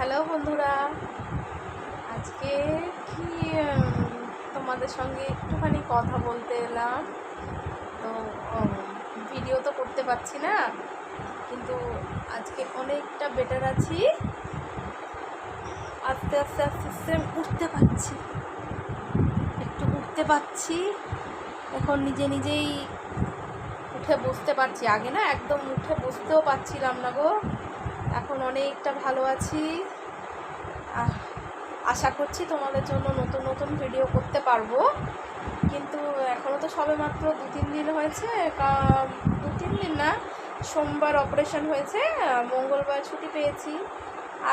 Hello বন্ধুরা, আজকে কি তোমাদের সঙ্গে একটুখানি কথা বলতে এলাম। তো ভিডিও তো করতে পারছি না, কিন্তু আজকে অনেকটা বেটার আছি। আস্তে আস্তে আস্তে আস্তে উঠতে পারছি, একটু উঠতে পারছি। এখন নিজে নিজেই উঠে বসতে পারছি। আগে না একদম উঠে বসতেও পারছিলাম না গো। এখন অনেকটা ভালো আছি। আশা করছি তোমাদের জন্য নতুন নতুন ভিডিও করতে পারবো, কিন্তু এখনও তো সবে মাত্র 2-3 দিন হয়েছে। 2-3 দিন না, সোমবার অপারেশন হয়েছে, মঙ্গলবার ছুটি পেয়েছি,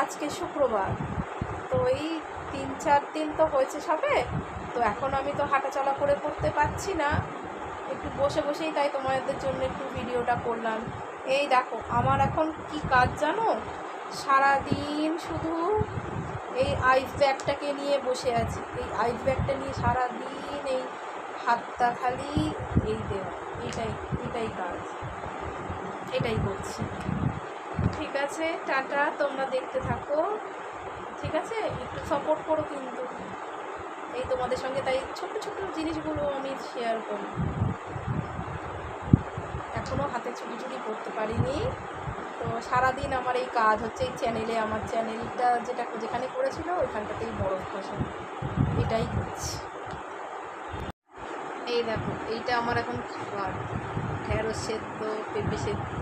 আজকে শুক্রবার। তো এই 3-4 দিন তো হয়েছে সবে। তো এখন আমি তো হাঁটাচলা করে করতে পারছি না, একটু বসে বসেই তাই তোমাদের জন্য একটু ভিডিওটা করলাম। এই দেখো আমার এখন কি কাজ জানো, সারাদিন শুধু এই আইস ব্যাগটাকে নিয়ে বসে আছি। এই আইস ব্যাগটা নিয়ে সারাদিন এই হাতটা খালি এই দেওয়া, এটাই কাজ, এটাই করছি। ঠিক আছে, টাটা, তোমরা দেখতে থাকো। ঠিক আছে, একটু সাপোর্ট করো কিন্তু। এই তোমাদের সঙ্গে তাই ছোট ছোট জিনিসগুলো আমি শেয়ার করি। এখনও হাতে ছুটি করতে পারিনি। তো সারাদিন আমার এই কাজ হচ্ছে এই চ্যানেলে, আমার চ্যানেলটা যেখানে করেছিল ওইখানটাতেই বরফ খসা, এটাই করছি। এই দেখো, এইটা আমার এখন খাবার, ঢেঁড়স সেদ্ধ, পেঁপে সেদ্ধ,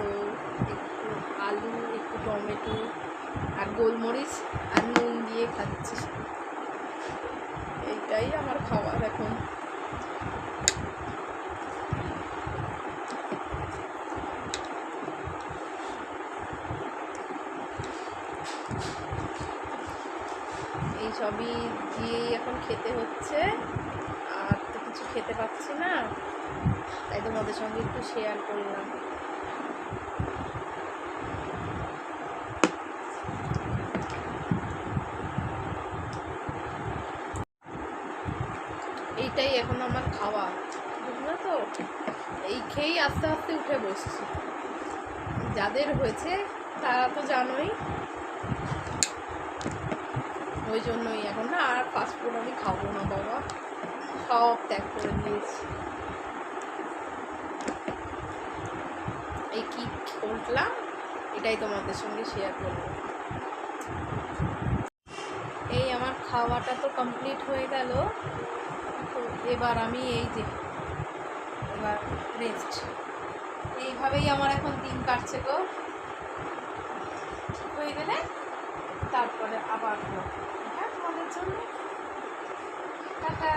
একটু আলু, একটু টমেটো আর গোলমরিচ আর নুন দিয়ে খাচ্ছি। এইটাই আমার খাবার এখন। এই সবই দিয়েই এখন খেতে হচ্ছে, আর তো কিছু খেতে পাচ্ছি না, তাই তোমাদের সঙ্গে একটু শেয়ার করলাম। এইটাই এখন আমার খাওয়া, বুঝলো তো? এই খেয়েই আস্তে আস্তে উঠে বসছি। যাদের হয়েছে তারা তো জানোই, ওই জন্যই এখন না আর ফাস্টফুড আমি খাবো না বাবা, সব ত্যাগ করে দিয়েছি। এই কি করলাম এটাই তোমাদের সঙ্গে শেয়ার করলাম। এই আমার খাওয়াটা তো কমপ্লিট হয়ে গেল। তো এবার আমি এবার রেস্ট। এইভাবেই আমার এখন দিন কাটছে গো। ঠিক হয়ে গেলে তারপরে আবার তোমাদের জন্য টাটা।